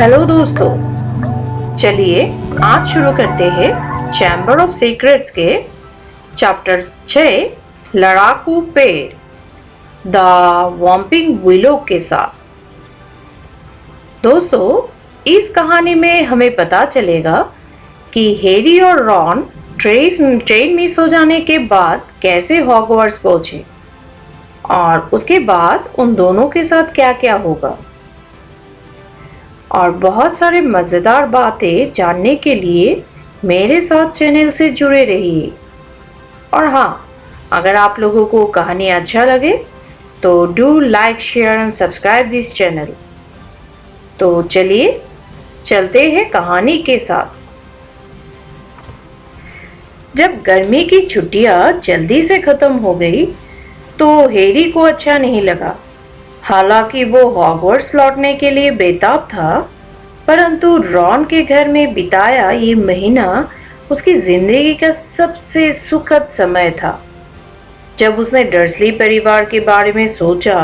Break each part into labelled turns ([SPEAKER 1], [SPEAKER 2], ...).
[SPEAKER 1] Hello दोस्तों, चलिए आज शुरू करते हैं चैम्बर ऑफ सीक्रेट्स के चैप्टर 6 लड़ाकू पेड़ द वॉम्पिंग विलो के साथ। दोस्तों, इस कहानी में हमें पता चलेगा कि हैरी और रॉन ट्रेन मिस हो जाने के बाद कैसे हॉगवर्ट्स पहुंचे और उसके बाद उन दोनों के साथ क्या क्या होगा। और बहुत सारे मज़ेदार बातें जानने के लिए मेरे साथ चैनल से जुड़े रहिए। और हाँ, अगर आप लोगों को कहानी अच्छा लगे तो do like share and subscribe this channel. तो चलिए चलते हैं कहानी के साथ। जब गर्मी की छुट्टियां जल्दी से खत्म हो गई तो हैरी को अच्छा नहीं लगा। हालांकि वो हॉगवर्ट्स लौटने के लिए बेताब था, परंतु रॉन के घर में बिताया ये महीना उसकी जिंदगी का सबसे सुखद समय था। जब उसने डर्सली परिवार के बारे में सोचा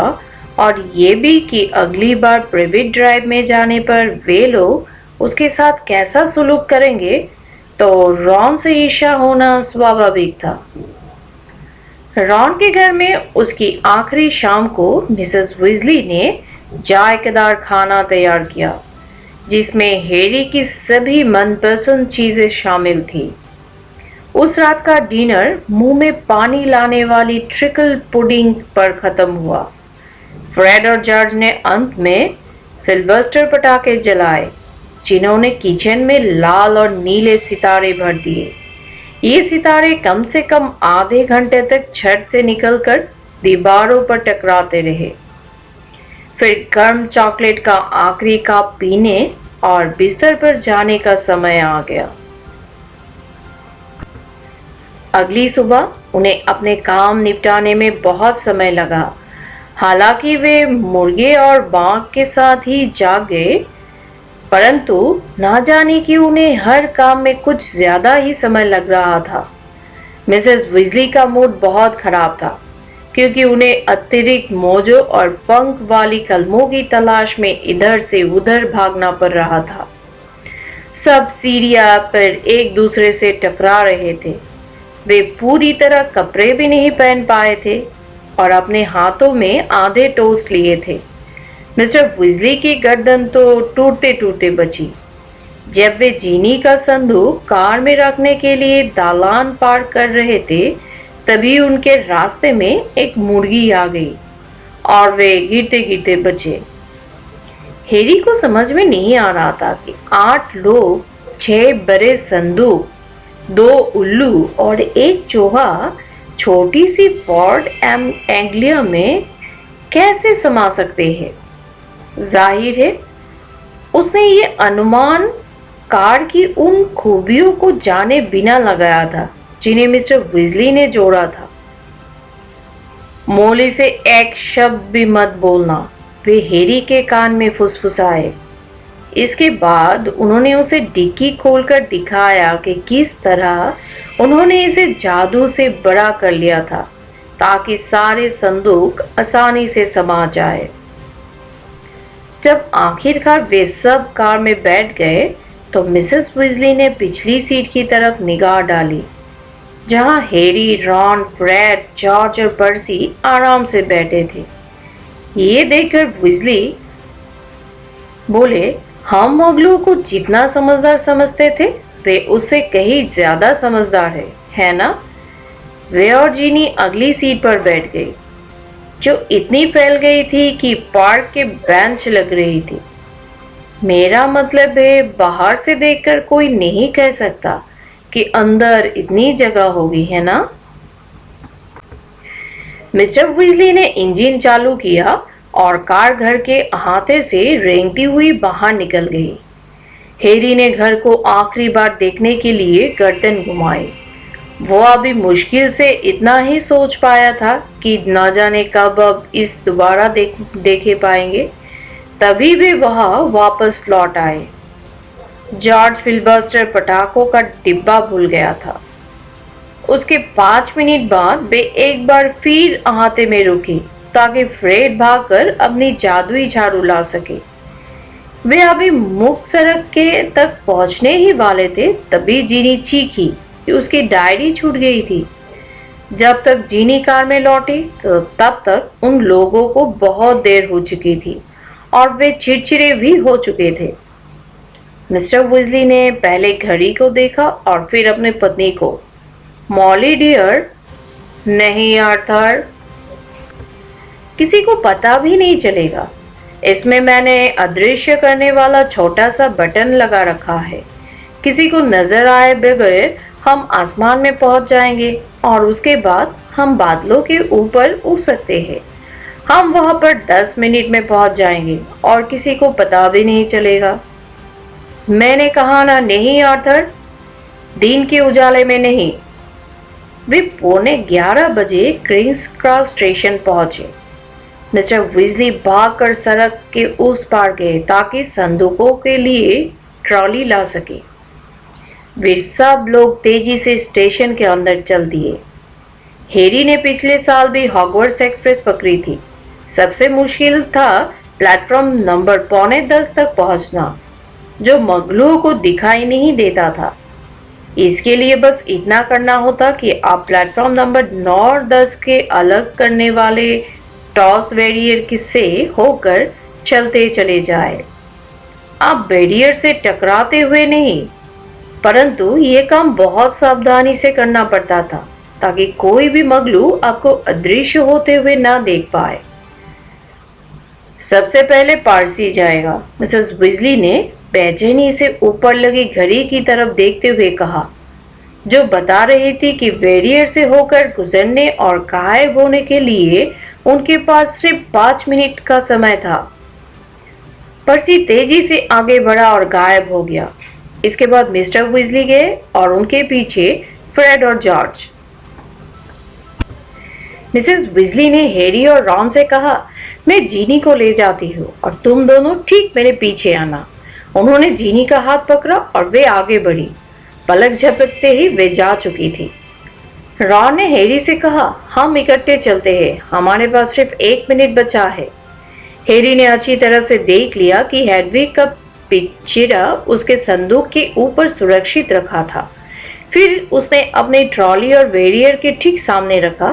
[SPEAKER 1] और ये भी कि अगली बार प्राइवेट ड्राइव में जाने पर वे लोग उसके साथ कैसा सुलूक करेंगे, तो रॉन से ईर्ष्या होना स्वाभाविक था। रॉन के घर में उसकी आखिरी शाम को मिसेस विज़ली ने जायकेदार खाना तैयार किया, जिसमें हैरी की सभी मनपसंद चीजें शामिल थी। उस रात का डिनर मुंह में पानी लाने वाली ट्रिकल पुडिंग पर खत्म हुआ। फ्रेड और जॉर्ज ने अंत में फिलबस्टर पटाखे जलाए, जिन्होंने किचन में लाल और नीले सितारे भर दिए। ये सितारे कम से कम आधे घंटे तक छत से निकलकर दीवारों पर टकराते रहे। फिर गर्म चॉकलेट का आखिरी कप पीने और बिस्तर पर जाने का समय आ गया। अगली सुबह उन्हें अपने काम निपटाने में बहुत समय लगा। हालांकि वे मुर्गे और बाघ के साथ ही जाग गए, परंतु ना जाने कि उन्हें हर काम में कुछ ज्यादा ही समय लग रहा था। मिसेस विज़ली का मूड बहुत खराब था, क्योंकि उन्हें अतिरिक्त मोजों और पंख वाली कलमों की तलाश में इधर से उधर भागना पड़ रहा था। सब सीढ़ियां पर एक दूसरे से टकरा रहे थे। वे पूरी तरह कपड़े भी नहीं पहन पाए थे और अपने हाथों में आधे टोस्ट लिए थे। मिस्टर विज़ली की गर्दन तो टूटते टूटते बची। जब वे जीनी का संदूक कार में रखने के लिए दालान पार कर रहे थे, तभी उनके रास्ते में एक मुर्गी आ गई और वे गिरते गिरते बचे। हैरी को समझ में नहीं आ रहा था कि 8 लोग, 6 बड़े संदूक, 2 उल्लू और एक चूहा छोटी सी फोर्ड एंग्लिया में कैसे समा सकते हैं। जाहिर है उसने ये अनुमान कार की उन खूबियों को जाने बिना लगाया था जिन्हें मिस्टर विज़ली ने जोड़ा था। मौली से एक शब्द भी मत बोलना, वे हैरी के कान में फुसफुसाए। इसके बाद उन्होंने उसे डिक्की खोलकर दिखाया कि किस तरह उन्होंने इसे जादू से बड़ा कर लिया था, ताकि सारे संदूक आसानी से समा जाए। जब आखिरकार वे सब कार में बैठ गए तो मिसेस विज़ली ने पिछली सीट की तरफ निगाह डाली, जहां हैरी, रॉन, फ्रेड, जॉर्ज और पर्सी आराम से बैठे थे। ये देखकर विज़ली बोले, हम मोगलों को जितना समझदार समझते थे वे उससे कहीं ज्यादा समझदार है ना? वे और जीनी अगली सीट पर बैठ गई, जो इतनी फैल गई थी कि पार्क के बेंच लग रही थी। मेरा मतलब है, बाहर से देखकर कोई नहीं कह सकता कि अंदर इतनी जगह होगी, है ना? मिस्टर विज़ली ने इंजन चालू किया और कार घर के अहाते से रेंगती हुई बाहर निकल गई। हैरी ने घर को आखिरी बार देखने के लिए गर्दन घुमाई। वो अभी मुश्किल से इतना ही सोच पाया था कि न जाने कब अब इस दोबारा देखे पाएंगे। तभी वे वहां वापस लौट आए। जॉर्ज फिलबस्टर पटाखों का डिब्बा भूल गया था। उसके 5 मिनट बाद वे एक बार फिर अहाते में रुके, ताकि फ्रेड भागकर अपनी जादुई झाड़ू ला सके। वे अभी मुख्य सड़क के तक पहुंचने ही वाले थे, तभी जीनी चीखी कि उसकी डायरी छूट गई थी। जब तक जीनी कार में लौटी तो तब तक उन लोगों को बहुत देर हो चुकी थी और वे चिड़चिड़े भी हो चुके थे। मिस्टर विजली ने पहले घड़ी को देखा और फिर अपनी पत्नी को। मॉली डियर, नहीं आर्थर, किसी को पता भी नहीं चलेगा। इसमें मैंने अदृश्य करने वाला छोटा सा बटन लगा रखा है। किसी को नजर आए बगैर हम आसमान में पहुंच जाएंगे और उसके बाद हम बादलों के ऊपर उड़ सकते हैं। हम वहां पर 10 मिनट में पहुंच जाएंगे और किसी को पता भी नहीं चलेगा। मैंने कहा ना, नहीं आर्थर, दिन के उजाले में नहीं। वे 11:15 क्रिंग्स क्रॉस स्टेशन पहुंचे। मिस्टर विजली भागकर सड़क के उस पार गए ताकि संदूकों के लिए ट्रॉली ला सके। वे सब लोग तेजी से स्टेशन के अंदर चल दिए। हैरी ने पिछले साल भी हॉगवर्ट्स एक्सप्रेस पकड़ी थी। सबसे मुश्किल था प्लेटफॉर्म नंबर 9:45 तक पहुंचना, जो मगलुओं को दिखाई नहीं देता था। इसके लिए बस इतना करना होता कि आप प्लेटफॉर्म नंबर 9 और 10 के अलग करने वाले टॉस बैरियर से होकर चलते चले जाए। आप बैरियर से टकराते हुए नहीं, परंतु ये काम बहुत सावधानी से करना पड़ता था ताकि कोई भी मगलू आपको अदृश्य होते हुए ना देख पाए। सबसे पहले पारसी जाएगा, मिसेस विजली ने बेचैनी से ऊपर लगी घड़ी की तरफ देखते हुए कहा, जो बता रही थी कि बैरियर से होकर गुजरने और गायब होने के लिए उनके पास सिर्फ 5 मिनट का समय था। पर्सी तेजी से आगे बढ़ा और गायब हो गया। इसके बाद मिस्टर विजली गए और उनके पीछे फ्रेड और जॉर्ज। मिसेस विजली ने हैरी और रॉन से कहा, मैं जीनी को ले जाती हूँ और तुम दोनों ठीक मेरे पीछे आना। उन्होंने जीनी का हाथ पकड़ा और वे आगे बढ़ी। पलक झपकते ही वे जा चुकी थी। रॉन ने हैरी से कहा, हम इकट्ठे चलते हैं, हमारे पास सिर्फ 1 मिनट बचा है। हैरी ने अच्छी तरह से देख लिया कि हेडविग का पिंजरा उसके संदूक के ऊपर सुरक्षित रखा था। फिर उसने अपनी ट्रॉली और बैरियर के ठीक सामने रखा।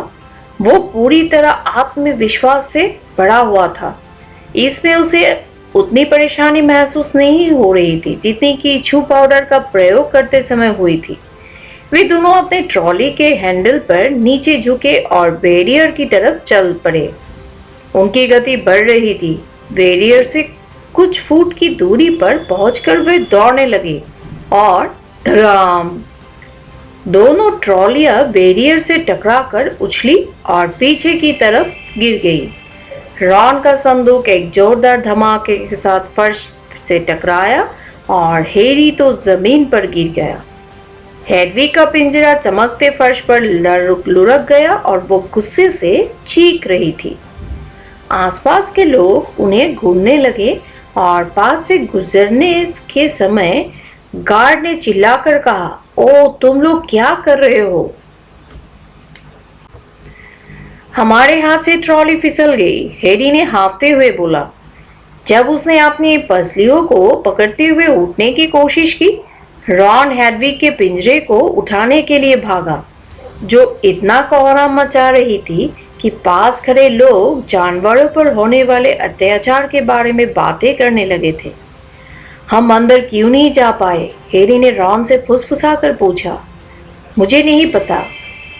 [SPEAKER 1] वो पूरी तरह आत्मविश्वास से भरा हुआ था। इसमें उसे उतनी परेशानी महसूस नहीं हो रही थी जितनी कि छू पाउडर का प्रयोग करते समय हुई थी। वे दोनों अपने ट्रॉली के हैंडल पर नीचे झुके और बैरियर की तरफ चल पड़े। उनकी गति बढ़ रही थी। बैरियर से कुछ फुट की दूरी पर पहुंचकर वे दौड़ने लगे और धड़ाम, दोनों ट्रॉलियां बैरियर से टकराकर उछली और पीछे की तरफ गिर गई। रॉन का संदूक एक जोरदार धमाके के साथ फर्श से टकराया और हैरी तो जमीन पर गिर गया। हेडविग का पिंजरा चमकते फर्श पर लुढ़क गया और वो गुस्से से चीख रही थी। आसपास के लोग उन्हें घूरने लगे और पास से गुजरने के समय गार्ड ने चिल्लाकर कहा, ओ तुम लोग क्या कर रहे हो? हमारे हाथ से ट्रॉली फिसल गई, हैरी ने हांफते हुए बोला। जब उसने अपनी पसलियों को पकड़ते हुए उठने की कोशिश की, रॉन हेडविग के पिंजरे को उठाने के लिए भागा, जो इतना कोहराम मचा रही थी कि पास खड़े लोग जानवरों पर होने वाले अत्याचार के बारे में बातें करने लगे थे। हम अंदर क्यों नहीं जा पाए? हैरी ने रॉन से फुसफुसाकर पूछा। मुझे नहीं पता,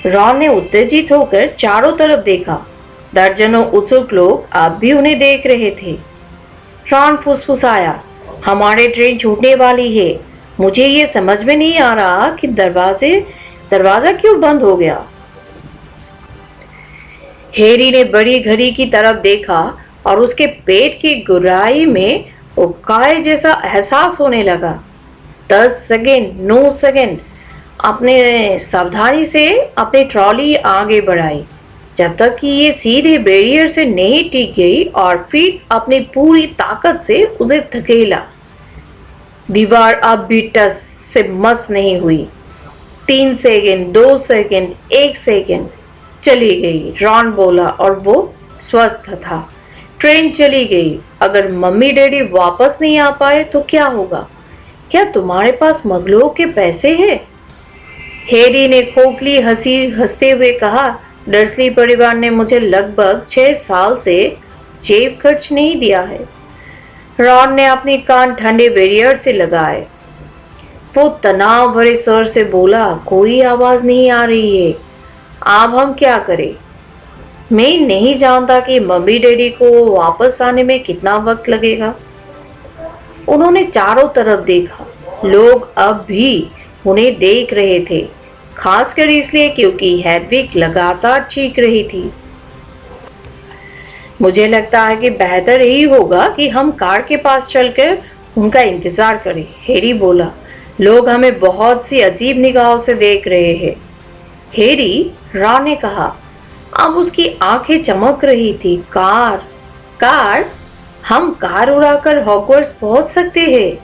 [SPEAKER 1] रॉन ने उत्तेजित होकर चारों तरफ देखा। दर्जनों उत्सुक लोग अब भी उन्हें देख रहे थे। रॉन फुसफुसाया, हमारी ट्रेन छूटने वाली है। मुझे ये समझ में नहीं आ रहा कि दरवाजा क्यों बंद हो गया। हैरी ने बड़ी घड़ी की तरफ देखा और उसके पेट की गुराई में उबकाए जैसा एहसास होने लगा। 10 सेकेंड, 9 सेकेंड। अपने सावधानी से अपनी ट्रॉली आगे बढ़ाई जब तक कि ये सीधे बैरियर से नहीं टिक गई और फिर अपनी पूरी ताकत से उसे धकेला। दीवार अब भी टस से मस नहीं हुई। 3 सेकेंड, 2 सेकेंड, 1 सेकेंड। चली गई, रॉन बोला और वो स्वस्थ था। ट्रेन चली गई। अगर मम्मी डैडी वापस नहीं आ पाए तो क्या होगा? क्या तुम्हारे पास मगलों के पैसे हैं? हैरी ने खोखली हंसी हंसते हुए कहा, डर्सली परिवार ने मुझे लगभग 6 साल से जेब खर्च नहीं दिया है। रॉन ने अपने कान ठंडे बैरियर से लगाए। वो तनाव भरे स्वर से बोला, कोई आवाज नहीं आ रही है। अब हम क्या करें? मैं नहीं जानता कि मम्मी डैडी को वापस आने में कितना वक्त लगेगा। उन्होंने चारों तरफ देखा। लोग अब भी उन्हें देख रहे थे, खासकर इसलिए क्योंकि हेडविग लगातार चीख रही थी। मुझे लगता है कि बेहतर यही होगा कि हम कार के पास चलकर उनका इंतजार करें, हैरी बोला। लोग हमें बहुत सी अजीब निगाहों से देख रहे हैं। हैरी, रॉन ने कहा। अब उसकी आंखें चमक रही थी। कार, कार, हम कार उड़ाकर हॉगवर्ट्स पहुंच सकते हैं,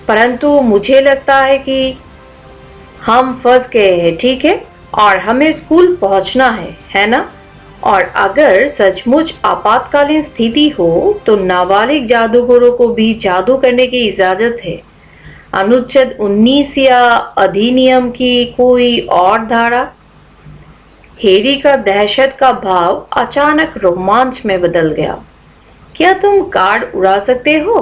[SPEAKER 1] परंतु मुझे लगता है कि हम फंस गए हैं, ठीक है? और हमें स्कूल पहुंचना है ना? और अगर सचमुच आपातकालीन स्थिति हो तो नाबालिग जादूगरों को भी जादू करने की इजाजत है। अनुच्छेद 19 या अधिनियम की कोई और धारा? हैरी का दहशत का भाव अचानक रोमांच में बदल गया। क्या तुम कार उड़ा सकते हो?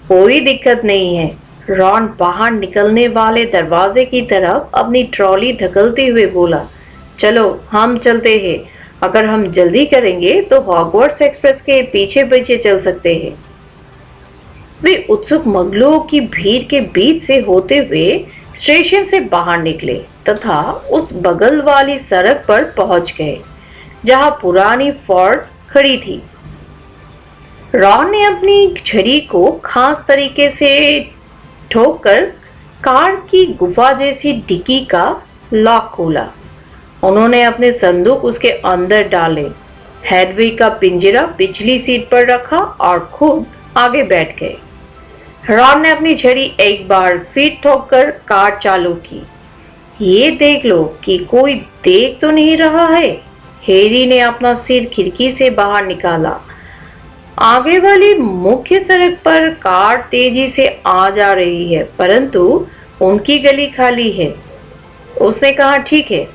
[SPEAKER 1] कोई दिक्कत नहीं है। रॉन बाहर निकलने वाले दरवाजे की तरफ अपनी ट्रॉली धकेलते हुए बोला, चलो हम चलते हैं। अगर हम जल्दी करेंगे तो हॉगवर्ट्स एक्सप्रेस के पीछे पीछे चल सकते हैं। वे उत्सुक मगलों की भीड़ के बीच से होते हुए स्टेशन से बाहर निकले तथा उस बगल वाली सड़क पर पहुंच गए जहां पुरानी फोर्ड खड़ी थी। रॉन ने अपनी छड़ी को खास तरीके से ठोककर कार की गुफा जैसी डिक्की का लॉक खोला। उन्होंने अपने संदूक उसके अंदर डाले, हेडविग का पिंजरा पिछली सीट पर रखा और खुद आगे बैठ गए। रॉन ने अपनी छड़ी एक बार फिर ठोककर कार चालू की। ये देख लो कि कोई देख तो नहीं रहा है। हैरी ने अपना सिर खिड़की से बाहर निकाला। आगे वाली मुख्य सड़क पर कार तेजी से आ जा रही है, परंतु उनकी गली खाली है। उसने कहा, ठीक है।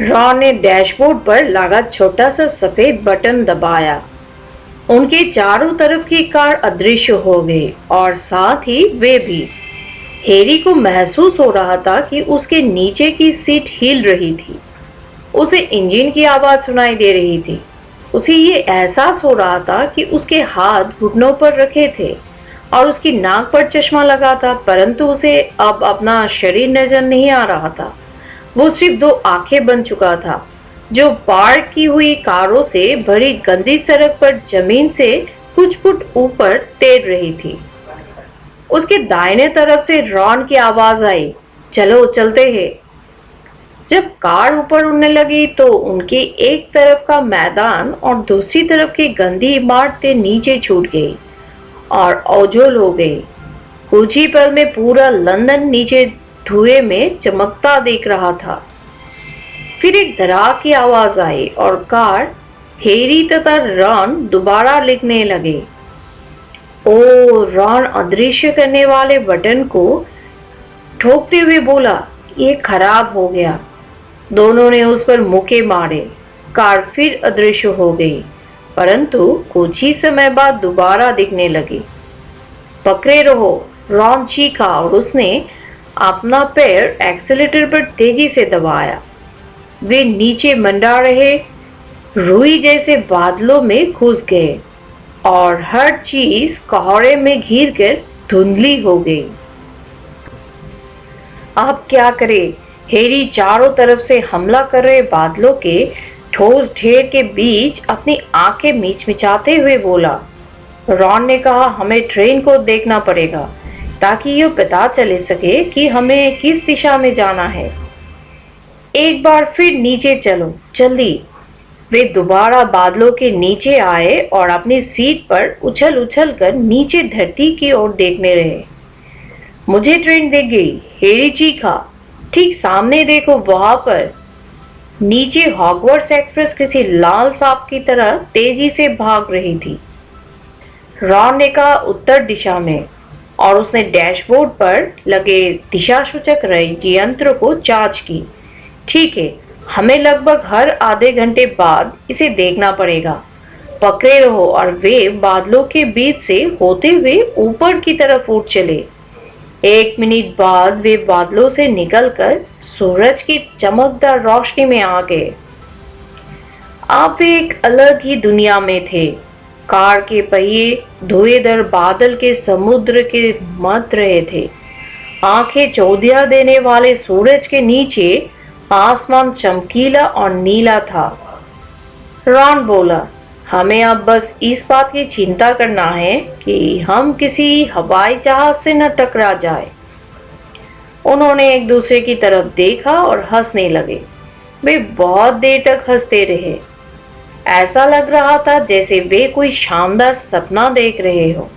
[SPEAKER 1] रॉन ने डैशबोर्ड पर लगा छोटा सा सफेद बटन दबाया। उनके चारों तरफ की कार अदृश्य हो गई और साथ ही वे भी। हैरी को महसूस हो रहा था कि उसके नीचे की सीट हिल रही थी। उसे इंजन की आवाज सुनाई दे रही थी। उसे ये एहसास हो रहा था कि उसके हाथ घुटनों पर रखे थे और उसकी नाक पर चश्मा लगा था, परंतु उसे अब अपना शरीर नजर नहीं आ रहा था। वो सिर्फ 2 आंखें बन चुका था जो पार्क की हुई कारों से भरी गंदी सड़क पर जमीन से कुछ फुट ऊपर तैर रही थी। उसके दाहिने तरफ से रॉन की आवाज आई, चलो चलते हैं। जब कार ऊपर उड़ने लगी तो उनके एक तरफ का मैदान और दूसरी तरफ की गंदी इमारतें नीचे छूट गई और ओझल हो गई। कुछ ही पल में पूरा लंदन नीचे धुएं में चमकता दिख रहा था। फिर एक धड़ाक की आवाज आई और कार, हैरी तथा रॉन दोबारा लिखने लगे। ओ, रॉन अदृश्य करने वाले बटन को ठोकते हुए बोला, ये खराब हो गया। दोनों ने उस पर मुक्के मारे। कार फिर अदृश्य हो गई, परंतु कुछ ही समय बाद दोबारा दिखने लगी। पकड़े रहो, रॉन चीखा और उसने अपना पैर एक्सीलेटर पर तेजी से दबाया। वे नीचे मंडरा रहे रुई जैसे बादलों में घुस गए और हर चीज कोहरे में घिर कर धुंधली हो गई। अब क्या करें? हैरी चारों तरफ से हमला कर रहे बादलों के ठोस ढेर के बीच अपनी आंखें मिचमिचाते हुए बोला। रॉन ने कहा, हमें ट्रेन को देखना पड़ेगा ताकि यह पता चले सके कि हमें किस दिशा में जाना है। एक बार फिर नीचे चलो, जल्दी। वे दोबारा बादलों के नीचे आए और अपनी सीट पर उछल उछल कर नीचे धरती की ओर देखने रहे। मुझे ट्रेन दिख गई, हैरी चीखा। ठीक सामने देखो, वहां पर। नीचे हॉगवर्ट्स एक्सप्रेस किसी लाल सांप की तरह तेजी से भाग रही थी। रॉन ने कहा उत्तर दिशा में, और उसने डैशबोर्ड पर लगे दिशासूचक यंत्र को जांच की। ठीक है, हमें लगभग हर आधे घंटे बाद इसे देखना पड़ेगा। पकड़े रहो। और वे बादलों के बीच से होते हुए ऊपर की तरफ उठ चले। 1 मिनट बाद वे बादलों से निकलकर सूरज की चमकदार रोशनी में आ गए। आप वे एक अलग ही दुनिया में थे। कार के पहिए धुएंधार बादल के समुद्र के मध्य रहे थे। आंखें चौधिया देने वाले सूरज के नीचे आसमान चमकीला और नीला था। रॉन बोला, हमें अब बस इस बात की चिंता करना है कि हम किसी हवाई जहाज से न टकरा जाए। उन्होंने एक दूसरे की तरफ देखा और हंसने लगे। वे बहुत देर तक हंसते रहे। ऐसा लग रहा था जैसे वे कोई शानदार सपना देख रहे हो।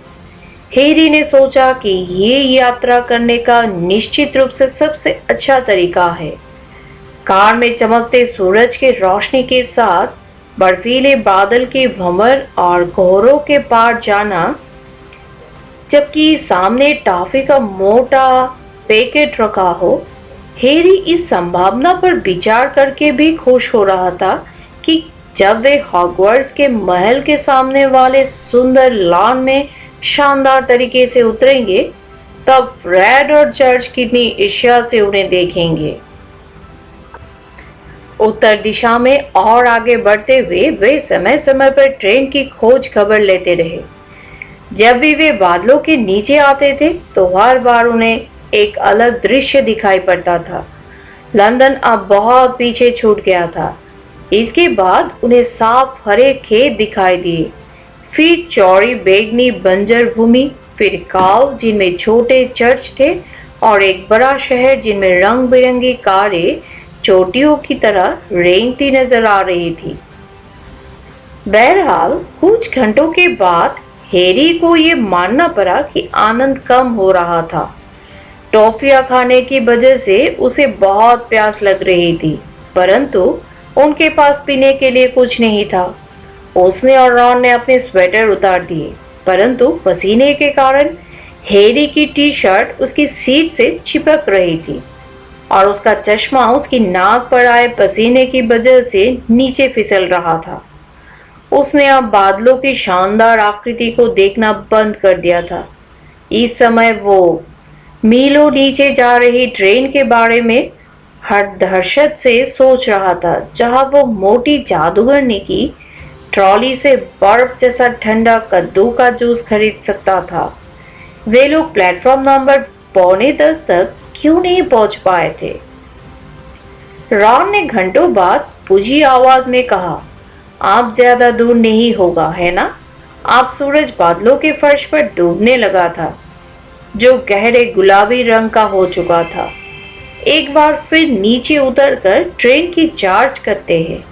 [SPEAKER 1] हैरी ने सोचा कि ये यात्रा करने का निश्चित रूप से सबसे अच्छा तरीका है। कार में चमकते सूरज के रोशनी के साथ बर्फीले बादल के भंवर और कोहरों के पार जाना, जबकि सामने टॉफी का मोटा पैकेट रखा हो। हैरी इस संभावना पर विचार करके भी खुश हो रहा था कि जब वे हॉगवर्ट्स के महल के सामने वाले सुंदर लॉन में शानदार तरीके से उतरेंगे, तब फ्रेड और जॉर्ज कितनी ईर्ष्या से उन्हें देखेंगे। उत्तर दिशा में और आगे बढ़ते हुए वे समय समय पर ट्रेन की खोज खबर लेते रहे। जब भी वे बादलों के नीचे आते थे तो हर बार उन्हें एक अलग दृश्य दिखाई पड़ता था। लंदन अब बहुत पीछे छूट गया था। इसके बाद उन्हें साफ हरे खेत दिखाई दिए, फिर चौड़ी बैगनी बंजर भूमि, फिर गांव जिनमें छोटे चर्च थे, और एक बड़ा शहर जिनमें रंग बिरंगी कारें चोटियों की तरह रेंगती नजर आ रही थी। बहरहाल कुछ घंटों के बाद हैरी को यह मानना पड़ा कि आनंद कम हो रहा था। टॉफियां खाने की वजह से उसे बहुत प्यास लग रही थी, परंतु उनके पास पीने के लिए कुछ नहीं था। उसने और रॉन ने अपने स्वेटर उतार दिए, परंतु पसीने के कारण हैरी की टी शर्ट उसकी सीट से चिपक रही थी और उसका चश्मा उसकी नाक पर आए पसीने की वजह से नीचे फिसल रहा था। उसने अब बादलों की शानदार आकृति को देखना बंद कर दिया था। इस समय वो मीलों नीचे जा रही ट्रेन के बारे में हर्षद से सोच रहा था, जहां वो मोटी जादूगरनी की ट्रॉली से बर्फ जैसा ठंडा कद्दू का जूस खरीद सकता था। वे लोग प्लेटफॉर्म नंबर 9:45 तक क्यों नहीं पहुंच पाए थे? रॉन ने घंटों बाद पूजी आवाज में कहा, आप ज्यादा दूर नहीं होगा, है ना? आप सूरज बादलों के फर्श पर डूबने लगा था, जो गहरे गुलाबी रंग का हो चुका था। एक बार फिर नीचे उतरकर ट्रेन की जांच करते हैं।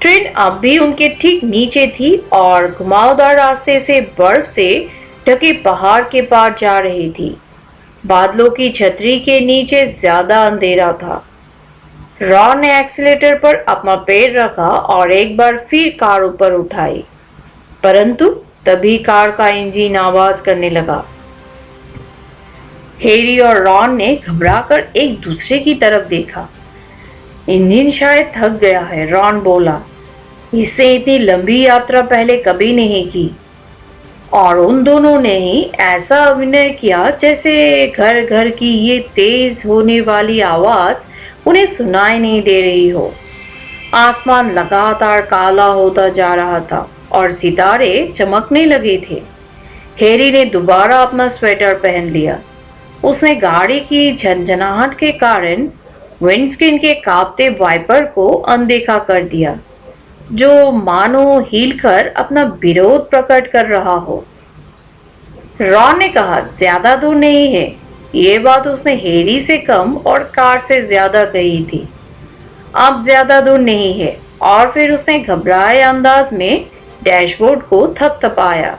[SPEAKER 1] ट्रेन अब भी उनके ठीक नीचे थी और घुमावदार रास्ते से बर्फ से ढके पहाड़ के पार जा रही थी। बादलों की छतरी के नीचे ज्यादा अंधेरा था। रॉन ने एक्सीलेटर पर अपना पैर रखा और एक बार फिर कार ऊपर उठाई, परंतु तभी कार का इंजन आवाज करने लगा। हैरी और रॉन ने घबराकर एक दूसरे की तरफ देखा। इंजन शायद थक गया है, रॉन बोला। इसने इतनी लंबी यात्रा पहले कभी नहीं की। और उन दोनों ने ही ऐसा अभिनय किया जैसे घर घर की ये तेज होने वाली आवाज उन्हें सुनाई नहीं दे रही हो। आसमान लगातार काला होता जा रहा था और सितारे चमकने लगे थे। हैरी ने दोबारा अपना स्वेटर पहन लिया। उसने गाड़ी की झनझनाहट के कारण विंडस्क्रीन के कांपते वाइपर को अनदेखा कर दिया, जो मानो हिलकर अपना विरोध प्रकट कर रहा हो। रॉन ने कहा, ज्यादा दूर नहीं है। ये बात उसने हैरी से कम और कार से ज्यादा कही थी। अब ज्यादा दूर नहीं है। और फिर उसने घबराए अंदाज में डैशबोर्ड को थपथपाया।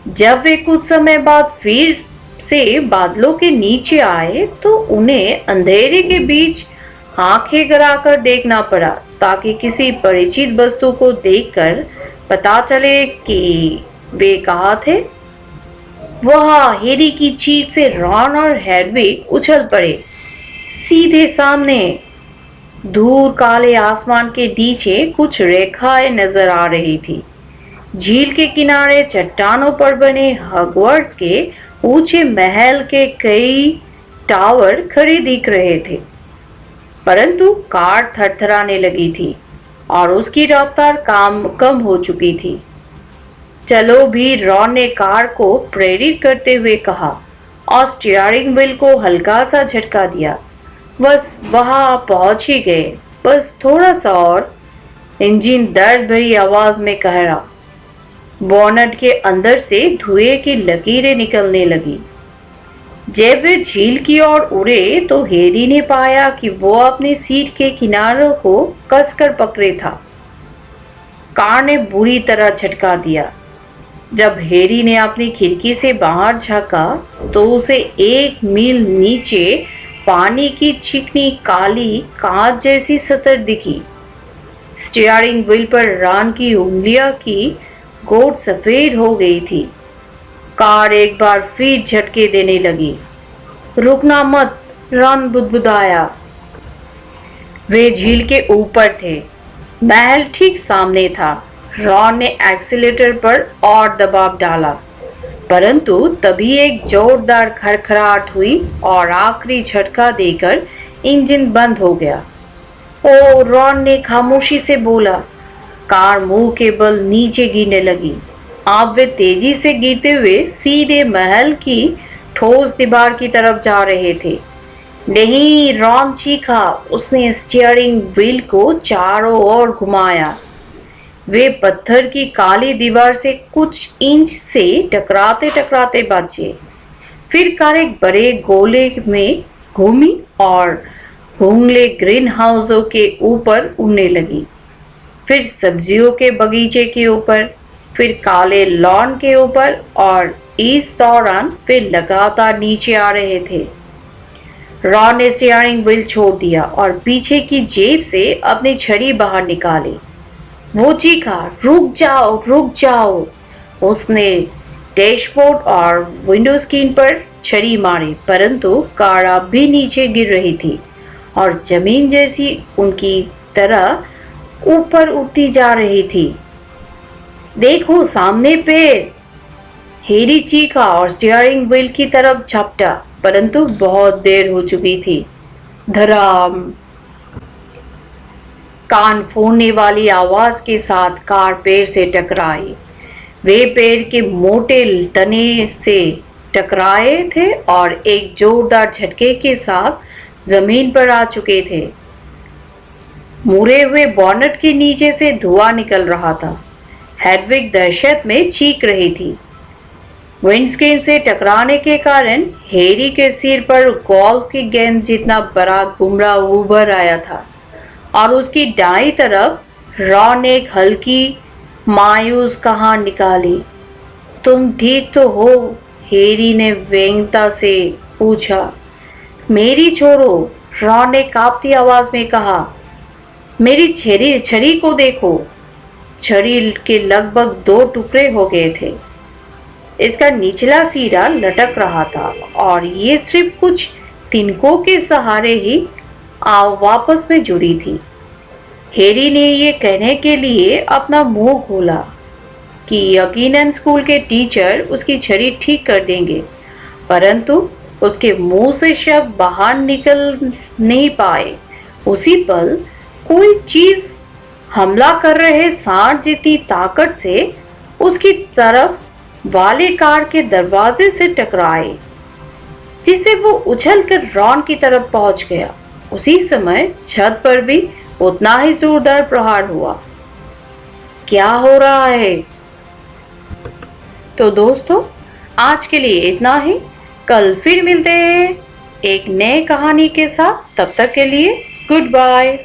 [SPEAKER 1] जब वे कुछ समय बाद फिर से बादलों के नीचे आए तो उन्हें अंधेरे के बीच आंखें गड़ाकर देखना पड़ा ताकि किसी परिचित वस्तु को देखकर पता चले कि वे कहाँ थे। वह हैरी की चीख से रॉन और हेडविग उछल पड़े। सीधे सामने दूर काले आसमान के नीचे कुछ रेखाएं नजर आ रही थी। झील के किनारे चट्टानों पर बने हॉगवर्ट्स के ऊंचे महल के कई टावर खड़े दिख रहे थे, परंतु कार थरथराने लगी थी और उसकी रफ्तार कम हो चुकी थी। चलो भी, रॉन ने कार को प्रेरित करते हुए कहा और स्टीयरिंग व्हील को हल्का सा झटका दिया। बस वहां पहुंच ही गए, बस थोड़ा सा और। इंजन दर्द भरी आवाज में कह रहा। बोनट के अंदर से धुएं की लकीरें निकलने लगी। जब वे झील की ओर उड़े तो हैरी ने पाया कि वो अपनी सीट के किनारों को कसकर पकड़े था। कार ने बुरी तरह झटका दिया। जब हैरी ने अपनी खिड़की से बाहर झांका तो उसे 1 मील नीचे पानी की चिकनी काली कांच जैसी सतह दिखी। स्टीयरिंग व्हील पर रॉन की उंगलियों की गोट सफेद हो गई थी। कार एक बार फिर झटके देने लगी। रुकना मत, रॉन बुदबुदाया। वे झील के ऊपर थे। महल ठीक सामने था। रॉन ने एक्सीलेटर पर और दबाव डाला, परंतु तभी एक जोरदार खड़खड़ाहट हुई और आखिरी झटका देकर इंजन बंद हो गया। ओ, रॉन ने खामोशी से बोला। कार मुंह के बल नीचे गिरने लगी। अब वे तेजी से गिरते हुए सीधे महल की ठोस दीवार की तरफ जा रहे थे। नहीं, रॉन चीखा। उसने स्टीयरिंग व्हील को चारों ओर घुमाया। वे पत्थर की काली दीवार से कुछ इंच से टकराते टकराते बचे। फिर कार एक बड़े गोले में घूमी और घुंगले ग्रीन हाउसों के ऊपर उड़ने लगी, फिर सब्जियों के बगीचे के ऊपर, फिर काले लॉन के ऊपर, और इस दौरान वे लगातार नीचे आ रहे थे। रॉन ने स्टीयरिंग व्हील छोड़ दिया और पीछे की जेब से अपनी छड़ी बाहर निकाली। वो चीखा, रुक जाओ, रुक जाओ। उसने डैशबोर्ड और विंडो स्क्रीन पर छड़ी मारी, परंतु कार अब भी नीचे गिर रही थी और जमीन जैसी उनकी तरह ऊपर उठती जा रही थी। देखो, सामने पेड़। हैरी चीखा और स्टीयरिंग व्हील की तरफ झपटा, परंतु बहुत देर हो चुकी थी। धड़ाम। कान फोड़ने वाली आवाज के साथ कार पेड़ से टकराई। वे पेड़ के मोटे तने से टकराए थे और एक जोरदार झटके के साथ जमीन पर आ चुके थे। मुड़े हुए बोनट के नीचे से धुआं निकल रहा था। हेडविग दहशत में चीख रही थी। विंडस्क्रीन से टकराने के कारण हैरी के सिर पर गोल्फ की गेंद जितना बड़ा गुमरा उभर आया था और उसकी दाईं तरफ रॉन ने एक हल्की मायूस कहां निकाली। तुम ठीक तो हो? हैरी ने व्यंग्यता से पूछा। मेरी छोड़ो, रॉन ने कांपती आवाज में कहा। मेरी छड़ी को देखो। छड़ी के लगभग 2 टुकड़े हो गए थे। इसका निचला सिरा लटक रहा था और ये सिर्फ कुछ तिनकों के सहारे ही वापस में जुड़ी थी। हैरी ने ये कहने के लिए अपना मुंह खोला कि यकीनन स्कूल के टीचर उसकी छड़ी ठीक कर देंगे, परंतु उसके मुंह से शब्द बाहर निकल नहीं पाए। उसी पल कोई चीज हमला कर रहे सांड जितनी ताकत से उसकी तरफ वाले कार के दरवाजे से टकराए, जिससे वो उछलकर रॉन की तरफ पहुंच गया। उसी समय छत पर भी उतना ही जोरदार प्रहार हुआ। क्या हो रहा है? तो दोस्तों, आज के लिए इतना ही। कल फिर मिलते हैं एक नए कहानी के साथ। तब तक के लिए गुड बाय।